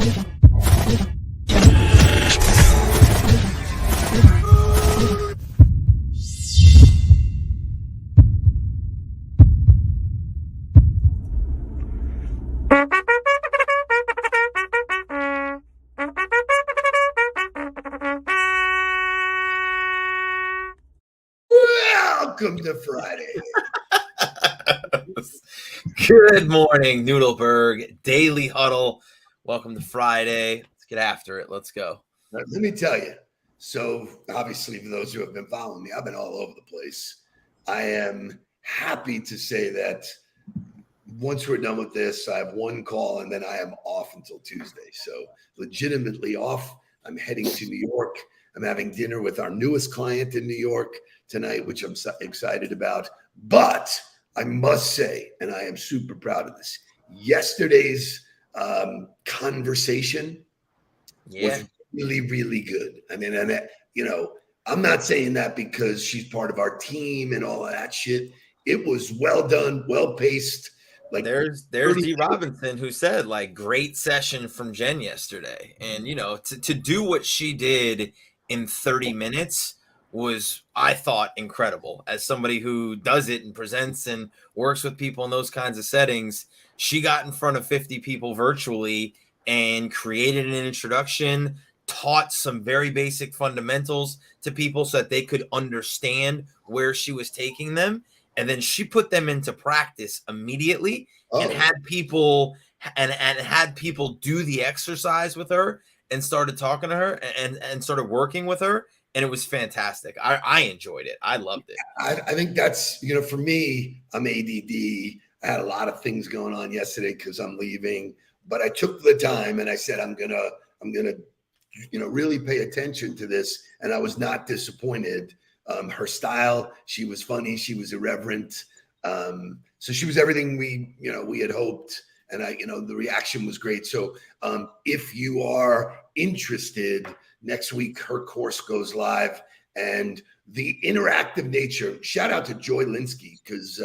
Welcome to Friday. Good morning, Nudelberg. Daily Huddle. Welcome to Friday. Let's get after it. Let's go. Let me tell you. So, obviously, for those who have been following me, I've been all over the place. I am happy to say that once we're done with this, I have one call and then I am off until Tuesday. So, legitimately off. I'm heading to New York. I'm having dinner with our newest client in New York tonight, which I'm excited about. But I must say, and I am super proud of this, yesterday's conversation was really, really good. I mean, and I'm not saying that because she's part of our team and all of that shit. It was well done, well paced. Like there's D. Robinson who said, like, great session from Jen yesterday. And, to do what she did in 30 minutes was, I thought, incredible. As somebody who does it and presents and works with people in those kinds of settings, she got in front of 50 people virtually and created an introduction, taught some very basic fundamentals to people so that they could understand where she was taking them. And then she put them into practice immediately and had people do the exercise with her and started talking to her and started working with her. And it was fantastic. I enjoyed it. I loved it. I think that's, for me, I'm ADD. I had a lot of things going on yesterday because I'm leaving, but I took the time and I said, I'm gonna, really pay attention to this. And I was not disappointed. Her style, she was funny. She was irreverent. So she was everything we had hoped. And the reaction was great. So if you are interested, next week, her course goes live, and the interactive nature, shout out to Joy Linsky, because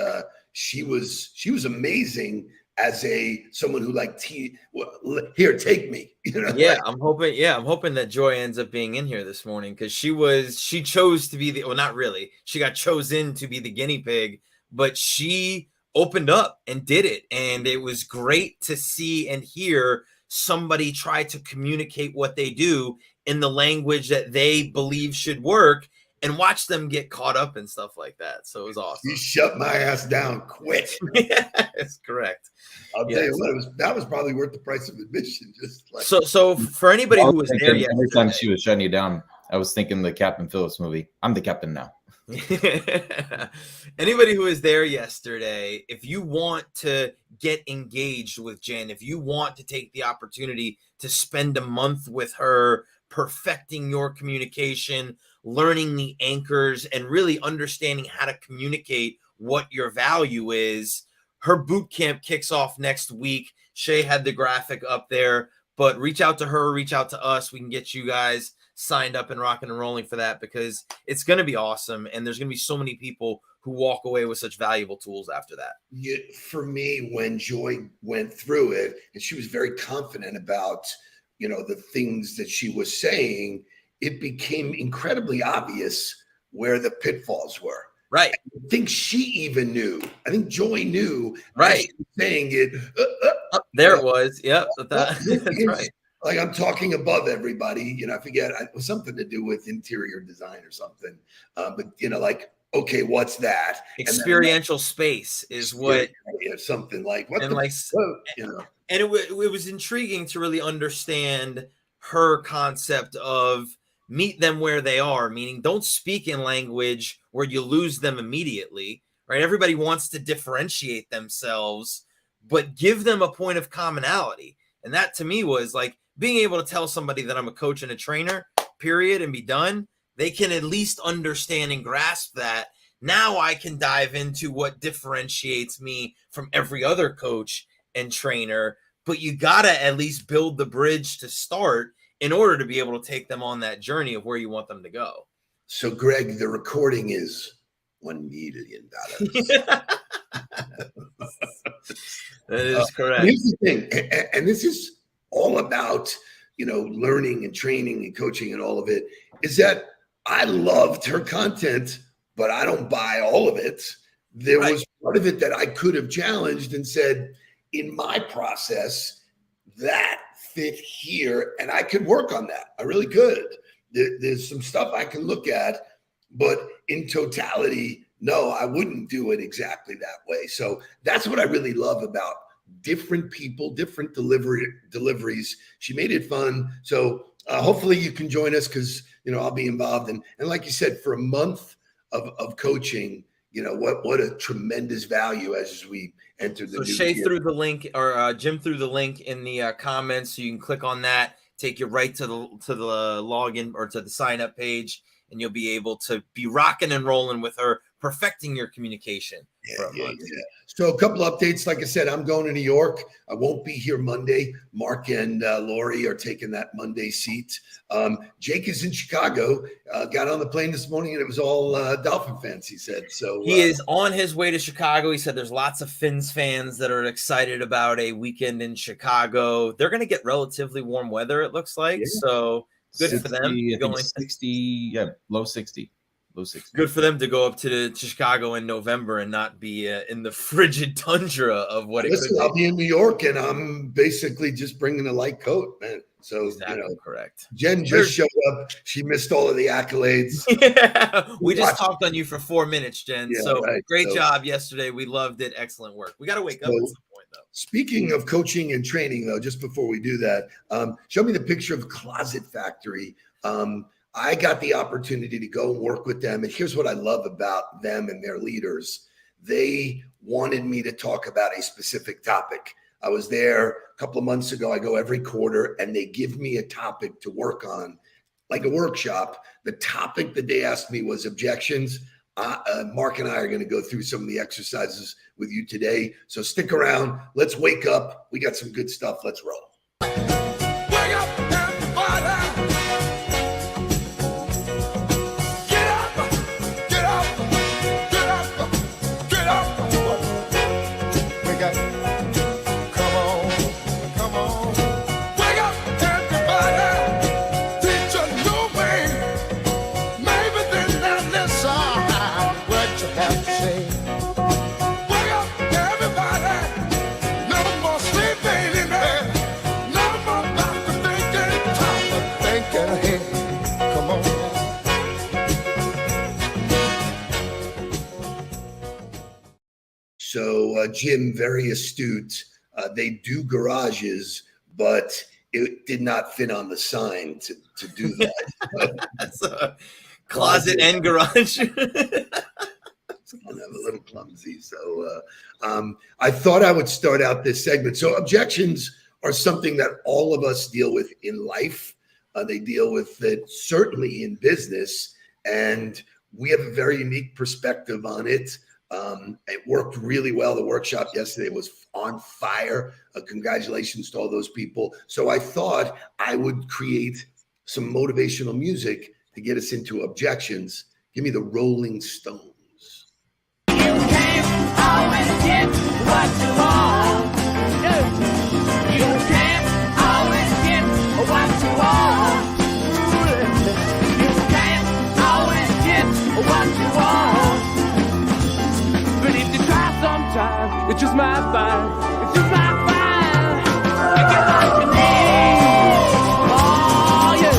she was amazing as someone who here, take me. I'm hoping that Joy ends up being in here this morning, because she chose to be not really. She got chosen to be the guinea pig, but she opened up and did it. And it was great to see and hear somebody try to communicate what they do in the language that they believe should work, and watch them get caught up and stuff like that. So it was awesome. You shut my ass down quick. That's correct. I'll tell you what, that was probably worth the price of admission. So for anybody who was there yesterday, every time she was shutting you down, I was thinking the Captain Phillips movie. I'm the captain now. Anybody who was there yesterday, if you want to get engaged with Jen, if you want to take the opportunity to spend a month with her, perfecting your communication, learning the anchors, and really understanding how to communicate what your value is, her boot camp kicks off next week. Shay had the graphic up there, but reach out to her, reach out to us. We can get you guys signed up and rocking and rolling for that, because it's going to be awesome. And there's going to be so many people who walk away with such valuable tools after that. For me, when Joy went through it, and she was very confident about, the things that she was saying, it became incredibly obvious where the pitfalls were. Right. I think she even knew. I think Joy knew. Right. Saying it. There it was. Yep. That's right. Like, I'm talking above everybody. I forget. It was something to do with interior design or something. But okay, what's that? Experiential space is what. Something like what? And it was intriguing to really understand her concept of meet them where they are, meaning don't speak in language where you lose them immediately, right? Everybody wants to differentiate themselves, but give them a point of commonality. And that to me was like being able to tell somebody that I'm a coach and a trainer, period, and be done. They can at least understand and grasp that. Now I can dive into what differentiates me from every other coach and trainer, but you got to at least build the bridge to start in order to be able to take them on that journey of where you want them to go. So, Greg, the recording is $1 million. That is correct. Here's the thing, and this is all all about, learning and training and coaching and all of it, is that I loved her content, but I don't buy all of it. There was part of it that I could have challenged and said, in my process, that fit here, and I could work on that. I really could. There's some stuff I can look at, but in totality, no, I wouldn't do it exactly that way. So that's what I really love about different people, different deliveries. She made it fun. So hopefully you can join us, because I'll be involved. And like you said, for a month of coaching, what a tremendous value as we enter the new Shay year. threw the link, or Jim threw the link in the comments, so you can click on that, take you right to the login or to the sign up page, and you'll be able to be rocking and rolling with her, perfecting your communication for a month. So a couple updates. Like I said, I'm going to New York. I won't be here Monday. Mark and Lori are taking that Monday seat. Jake is in Chicago. Got on the plane this morning, and it was all Dolphin fans, he said. So he is on his way to Chicago. He said there's lots of Finns fans that are excited about a weekend in Chicago. They're going to get relatively warm weather, it looks like. So good 60, for them. Going 60, low 60. Low 60. Good for them to go up to Chicago in November and not be in the frigid tundra of what it could be. I'll be in New York, and I'm basically just bringing a light coat, man. So, exactly correct. Jen just showed up. She missed all of the accolades. Yeah, we just talked on you for 4 minutes, Jen. Great job yesterday. We loved it. Excellent work. We got to wake up at some point, though. Speaking of coaching and training, though, just before we do that, show me the picture of Closet Factory. I got the opportunity to go and work with them. And here's what I love about them and their leaders. They wanted me to talk about a specific topic. I was there a couple of months ago. I go every quarter, and they give me a topic to work on, like a workshop. The topic that they asked me was objections. Mark and I are going to go through some of the exercises with you today. So stick around. Let's wake up. We got some good stuff. Let's roll. Wake up, everybody. Get up, get up, get up, get up. Wake up. Come on, come on. Wake up, everybody. Teach a new way. Maybe then now listen what you have to say. Wake up, everybody. No more sleeping in bed. No more about to thinking. Time to thinking ahead. Come on. So Jim, very astute. They do garages, but it did not fit on the sign to do that. That's a closet and garage. I'm a little clumsy. So I thought I would start out this segment. So objections are something that all of us deal with in life. They deal with it certainly in business, and we have a very unique perspective on it. It worked really well. The workshop yesterday was on fire. Congratulations to all those people. So I thought I would create some motivational music to get us into objections. Give me the Rolling Stones. You can't always get what you want. You can't always get what you want. You can't always get what you want. But if you try sometimes, it just might find. It just might find. You get what you need. Oh, yeah.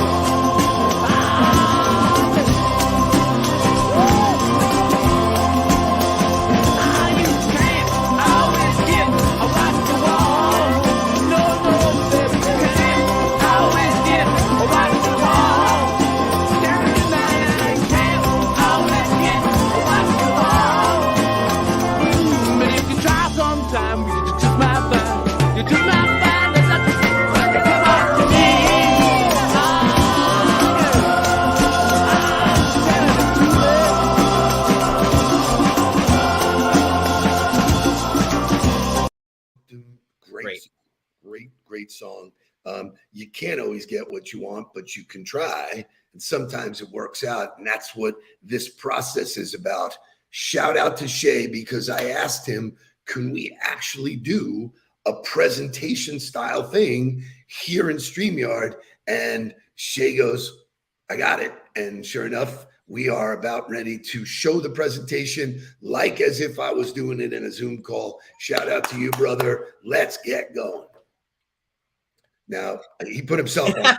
Great song. You can't always get what you want, but you can try. And sometimes it works out. And that's what this process is about. Shout out to Shay, because I asked him, can we actually do a presentation style thing here in StreamYard. And Shay goes, I got it. And sure enough, we are about ready to show the presentation like as if I was doing it in a Zoom call. Shout out to you, brother. Let's get going. Now, he put himself on.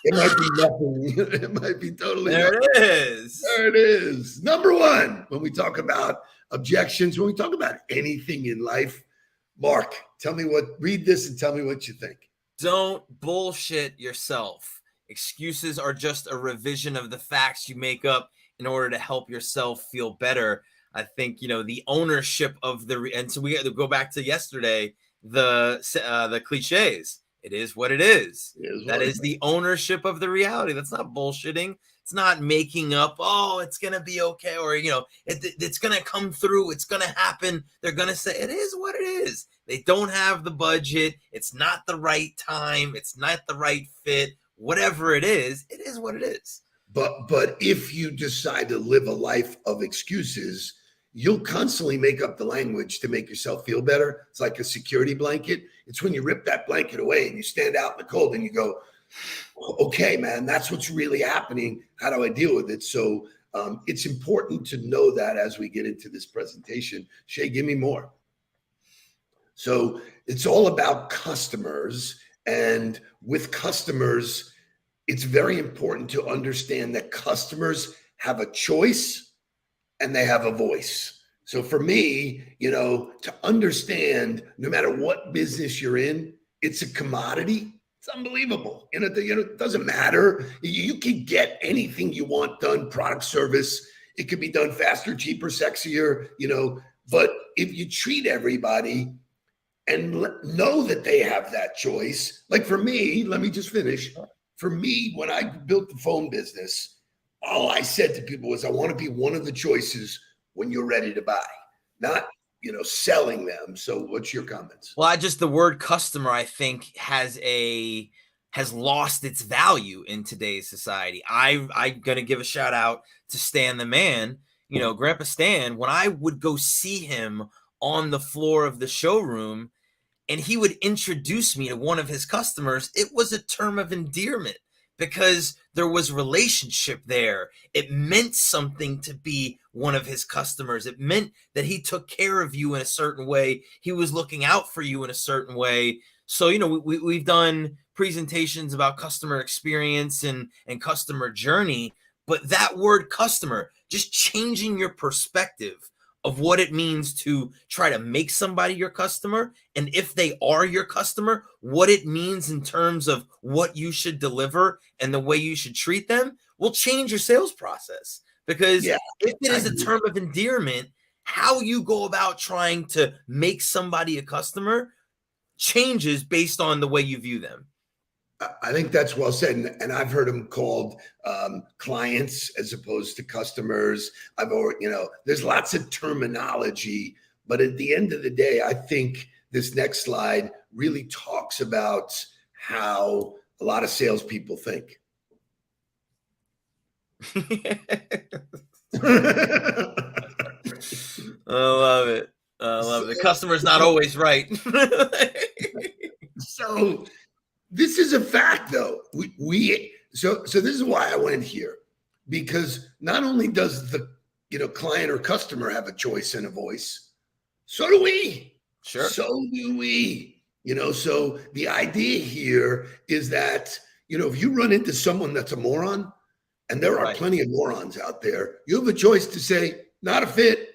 It might be nothing. It might be totally There nothing. it is. There it is. Number one, when we talk about objections, when we talk about anything in life, Mark, read this and tell me what you think. Don't bullshit yourself. Excuses are just a revision of the facts you make up in order to help yourself feel better. I think, the ownership of and so we got to go back to yesterday, the cliches. It is what it is. That is the ownership of the reality. That's not bullshitting. It's not making up, oh, it's going to be okay. Or, it's going to come through. It's going to happen. They're going to say it is what it is. They don't have the budget. It's not the right time. It's not the right fit. Whatever it is what it is. But if you decide to live a life of excuses, you'll constantly make up the language to make yourself feel better. It's like a security blanket. It's when you rip that blanket away and you stand out in the cold and you go, okay, man, that's what's really happening. How do I deal with it? So it's important to know that as we get into this presentation. Shay, give me more. So it's all about customers. And with customers, it's very important to understand that customers have a choice and they have a voice. So for me, to understand no matter what business you're in, it's a commodity. It's unbelievable. It doesn't matter. You can get anything you want done, product, service. It could be done faster, cheaper, sexier, but if you treat everybody and know that they have that choice, like for me, let me just finish. For me, when I built the phone business, all I said to people was, I want to be one of the choices when you're ready to buy, not, selling them. So what's your comments? Well, the word customer, I think has lost its value in today's society. I'm going to give a shout out to Stan the man, Grandpa Stan. When I would go see him on the floor of the showroom and he would introduce me to one of his customers, it was a term of endearment because there was relationship there. It meant something to be one of his customers. It meant that he took care of you in a certain way. He was looking out for you in a certain way. So, we've done presentations about customer experience and customer journey, but that word customer, just changing your perspective of what it means to try to make somebody your customer. And if they are your customer, what it means in terms of what you should deliver and the way you should treat them will change your sales process. Because if it is a term of endearment, how you go about trying to make somebody a customer changes based on the way you view them. I think that's well said. And I've heard them called clients as opposed to customers. There's lots of terminology, but at the end of the day, I think this next slide really talks about how a lot of salespeople think. I love it. The customer's not always right. So this is a fact, though. So this is why I went here, because not only does the client or customer have a choice and a voice, so do we. Sure. So do we. So the idea here is that if you run into someone that's a moron, and there are plenty of morons out there, you have a choice to say, not a fit.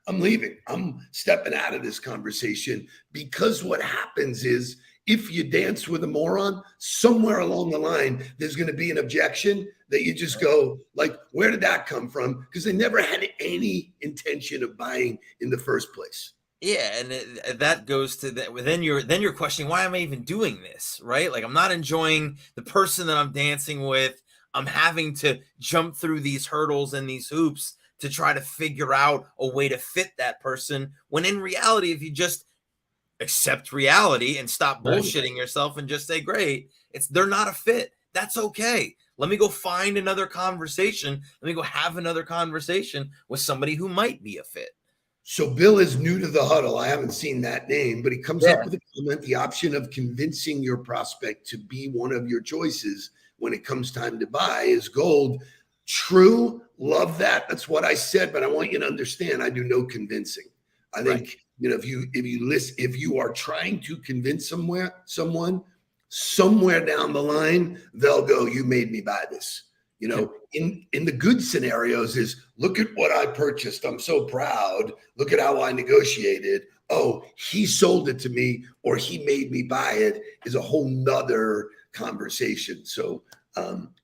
I'm leaving. I'm stepping out of this conversation, because what happens is, if you dance with a moron, somewhere along the line, there's going to be an objection that you just go like, where did that come from? Because they never had any intention of buying in the first place. Yeah, and that goes to that. Then you're questioning, why am I even doing this, right? Like, I'm not enjoying the person that I'm dancing with. I'm having to jump through these hurdles and these hoops to try to figure out a way to fit that person. When in reality, if you just accept reality and stop bullshitting yourself and just say, great, they're not a fit. That's okay. Let me go find another conversation. Let me go have another conversation with somebody who might be a fit. So Bill is new to the Huddle. I haven't seen that name, but he comes Yeah. up with a comment, the option of convincing your prospect to be one of your choices when it comes time to buy is gold. True. Love that. That's what I said, but I want you to understand I do no convincing. I think, if you are trying to convince someone, somewhere down the line, they'll go, you made me buy this. In the good scenarios is look at what I purchased. I'm so proud. Look at how I negotiated. Oh, he sold it to me or he made me buy it is a whole nother conversation. So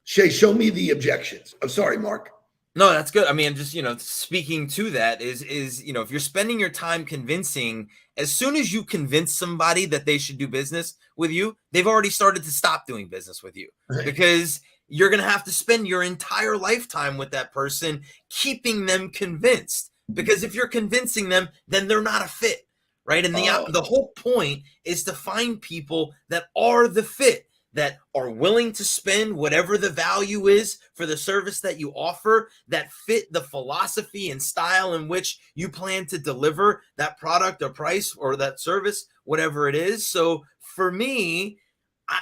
Shay, show me the objections. I'm sorry, Mark. No, that's good. I mean, just, speaking to that is, if you're spending your time convincing, as soon as you convince somebody that they should do business with you, they've already started to stop doing business with you because you're going to have to spend your entire lifetime with that person, keeping them convinced. Because if you're convincing them, then they're not a fit, right? And the whole point is to find people that are the fit, that are willing to spend whatever the value is for the service that you offer, that fit the philosophy and style in which you plan to deliver that product or price or that service, whatever it is. So for me,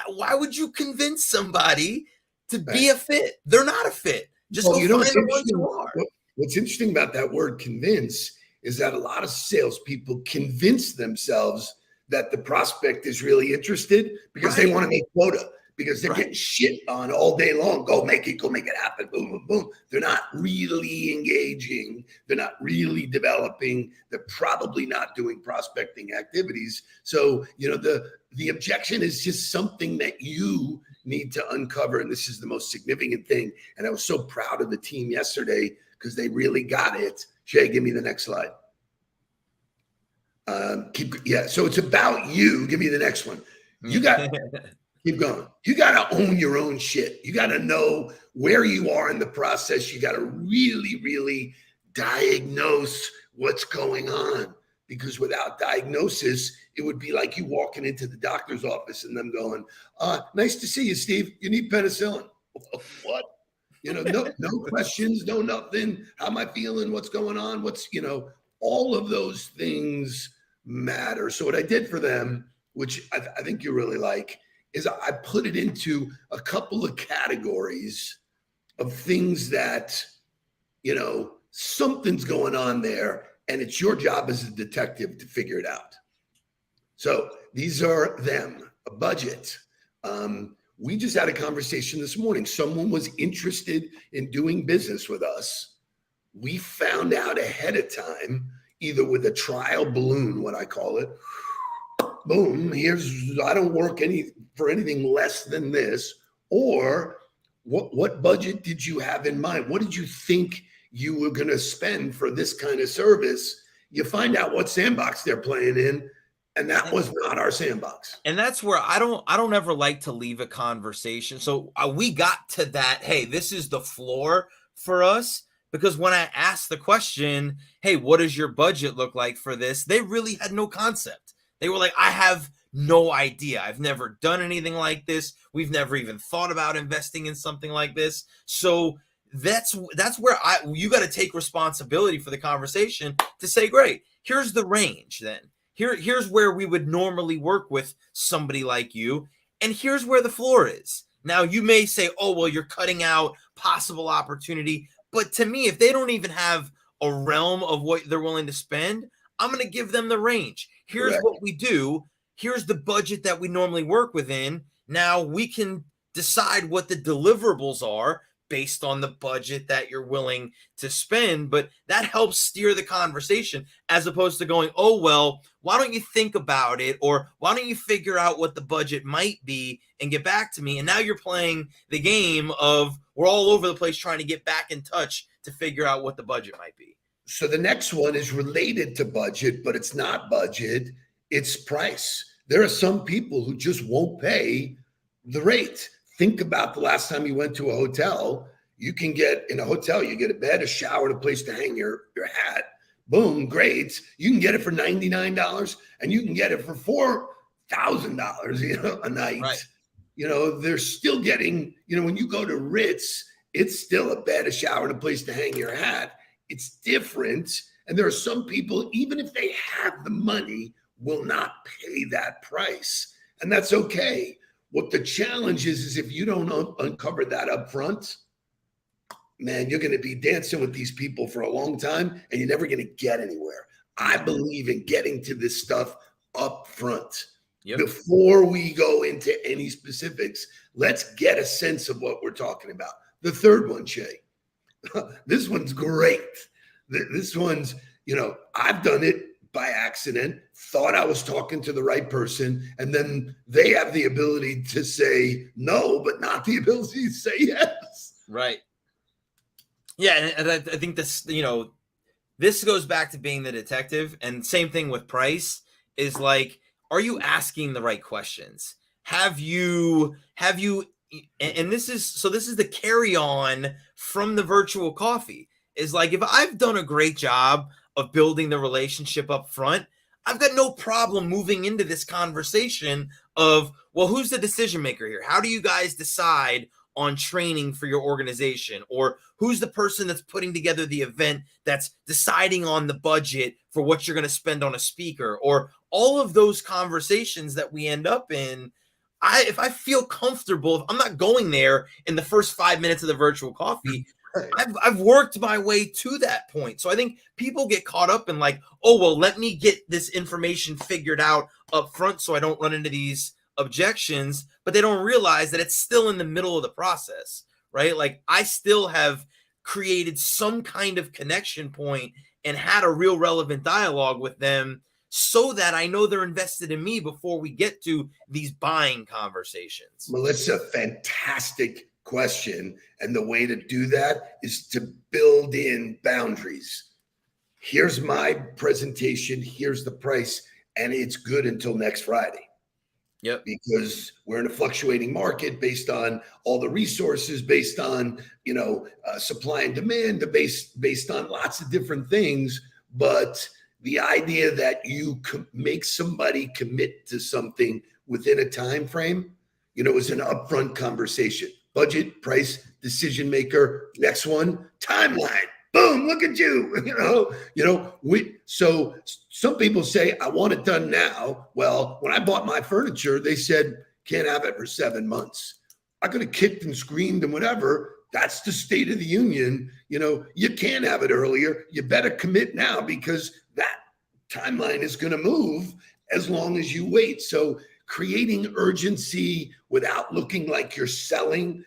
why would you convince somebody to be a fit? They're not a fit. Just go find the ones who are. What's interesting about that word convince is that a lot of salespeople convince themselves that the prospect is really interested because they want to make quota, because they're getting shit on all day long. Go make it happen. Boom, boom, boom. They're not really engaging. They're not really developing. They're probably not doing prospecting activities. So, the objection is just something that you need to uncover. And this is the most significant thing. And I was so proud of the team yesterday because they really got it. Shay, give me the next slide. So it's about you. Give me the next one. You got keep going. You got to own your own shit. You got to know where you are in the process. You got to really, really diagnose what's going on, because without diagnosis, it would be like you walking into the doctor's office and them going, nice to see you, Steve. You need penicillin. What? No questions, no nothing. How am I feeling? What's going on? All of those things matter. So what I did for them, which I think you really like, is I put it into a couple of categories of things that, something's going on there, and it's your job as a detective to figure it out. So these are them. A budget. We just had a conversation this morning. Someone was interested in doing business with us. We found out ahead of time, either with a trial balloon, what I call it. Boom, I don't work for anything less than this. Or what budget did you have in mind? What did you think you were going to spend for this kind of service? You find out what sandbox they're playing in, and that was not our sandbox. And that's where I don't ever like to leave a conversation. So we got to that, hey, this is the floor for us. Because when I asked the question, hey, what does your budget look like for this? They really had no concept. They were like, I have no idea. I've never done anything like this. We've never even thought about investing in something like this. So that's where you got to take responsibility for the conversation to say, great, here's the range then. Here's where we would normally work with somebody like you. And here's where the floor is. Now, you may say, oh, well, you're cutting out possible opportunity. But to me, if they don't even have a realm of what they're willing to spend, I'm going to give them the range. Here's what we do. Here's the budget that we normally work within. Now we can decide what the deliverables are based on the budget that you're willing to spend. But that helps steer the conversation, as opposed to going, oh, well, why don't you think about it? Or why don't you figure out what the budget might be and get back to me? And now you're playing the game of we're all over the place trying to get back in touch to figure out what the budget might be. So the next one is related to budget, but it's not budget. It's price. There are some people who just won't pay the rate. Think about the last time you went to a hotel. You can get in a hotel, you get a bed, a shower, and a place to hang your hat. Boom, great. You can get it for $99 and you can get it for $4,000, a night. Right. They're still getting, when you go to Ritz, it's still a bed, a shower, and a place to hang your hat. It's different. And there are some people, even if they have the money, will not pay that price. And that's okay. What the challenge is if you don't uncover that up front, man, you're going to be dancing with these people for a long time and you're never going to get anywhere. I believe in getting to this stuff up front. Yep. Before we go into any specifics, let's get a sense of what we're talking about. The third one, Shay, this one's great. This one's, I've done it by accident, thought I was talking to the right person, and then they have the ability to say no, but not the ability to say yes. Right. Yeah, and I think this, this goes back to being the detective, and same thing with price is like, are you asking the right questions? Have you, and this is the carry on from the virtual coffee is like, if I've done a great job of building the relationship up front, I've got no problem moving into this conversation of, well, who's the decision maker here? How do you guys decide on training for your organization? Or who's the person that's putting together the event that's deciding on the budget for what you're going to spend on a speaker? Or all of those conversations that we end up in, if I feel comfortable, if I'm not going there in the first 5 minutes of the virtual coffee, I've worked my way to that point. So I think people get caught up in like, oh, well, let me get this information figured out up front so I don't run into these objections, but they don't realize that it's still in the middle of the process, right? Like I still have created some kind of connection point and had a real relevant dialogue with them so that I know they're invested in me before we get to these buying conversations. Melissa, fantastic question. And the way to do that is to build in boundaries. Here's my presentation. Here's the price. And it's good until next Friday. Yep. Because we're in a fluctuating market based on all the resources, based on, supply and demand, based on lots of different things. But the idea that you make somebody commit to something within a time frame, is an upfront conversation. Budget, price, decision maker. Next one, timeline. Boom, look at you. So some people say, I want it done now. Well, when I bought my furniture, they said, can't have it for 7 months. I could have kicked and screamed and whatever. That's the state of the union. You can't have it earlier. You better commit now because that timeline is going to move as long as you wait. So creating urgency without looking like you're selling,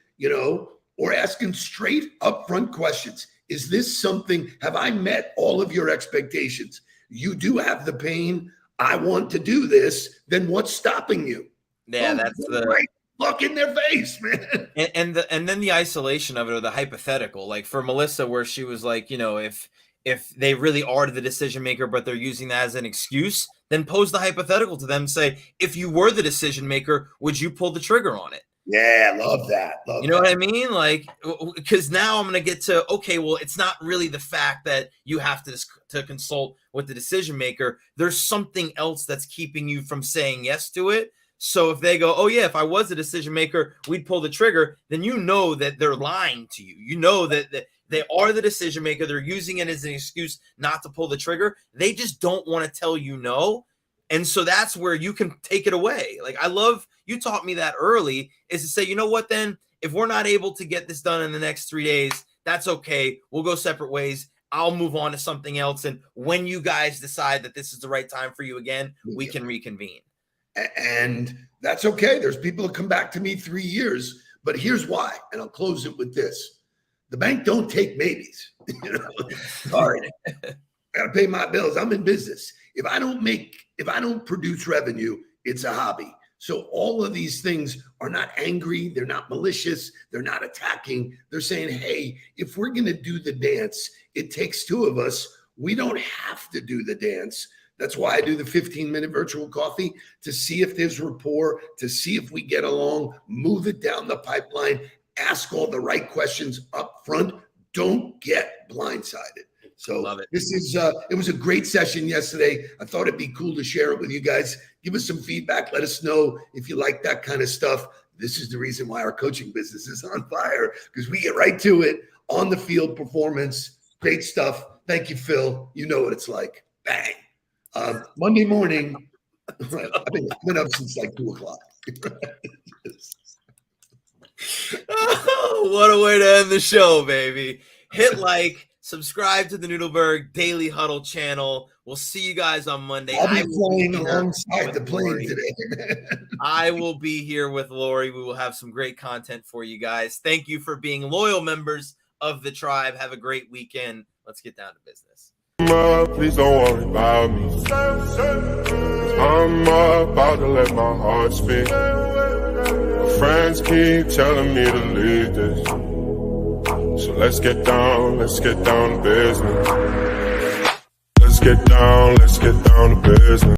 or asking straight upfront questions. Is this something, have I met all of your expectations? You do have the pain. I want to do this. Then what's stopping you? Yeah, that's the right look in their face, man. And then the isolation of it, or the hypothetical, like for Melissa, where she was like, if they really are the decision maker, but they're using that as an excuse, then pose the hypothetical to them. Say, if you were the decision maker, would you pull the trigger on it? Yeah, love that. You know what I mean? Like, because now I'm going to get to, okay, well, it's not really the fact that you have to consult with the decision maker. There's something else that's keeping you from saying yes to it. So if they go, oh yeah, if I was a decision maker, we'd pull the trigger, then you know that they're lying to you. You know that they are the decision maker. They're using it as an excuse not to pull the trigger. They just don't want to tell you no. And so that's where you can take it away. Like, I love, you taught me that early, is to say, you know what, then if we're not able to get this done in the next 3 days, that's okay. We'll go separate ways. I'll move on to something else. And when you guys decide that this is the right time for you again, we can reconvene. And that's okay. There's people who come back to me 3 years, but here's why. And I'll close it with this. The bank don't take maybes. Sorry. I got to pay my bills. I'm in business. If I don't produce revenue, it's a hobby. So all of these things are not angry. They're not malicious. They're not attacking. They're saying, hey, if we're going to do the dance, it takes two of us. We don't have to do the dance. That's why I do the 15-minute virtual coffee, to see if there's rapport, to see if we get along, move it down the pipeline, ask all the right questions up front. Don't get blindsided. So this is, it was a great session yesterday. I thought it'd be cool to share it with you guys. Give us some feedback. Let us know if you like that kind of stuff. This is the reason why our coaching business is on fire, because we get right to it, on the field performance, Great stuff. Thank you, Phil. You know what it's like. Bang. Monday morning, I've been up since like 2:00. Oh, what a way to end the show, baby. Hit like, subscribe to the Nudelberg Daily Huddle channel. We'll see you guys on Monday. I'll be I will flying here alongside with the plane Lori. today, man. I will be here with Lori. We will have some great content for you guys. Thank you for being loyal members of the tribe. Have a great weekend. Let's get down to business. Please don't worry about me. I'm about to let my heart speak. My friends keep telling me to leave this. So let's get down to business. Let's get down to business.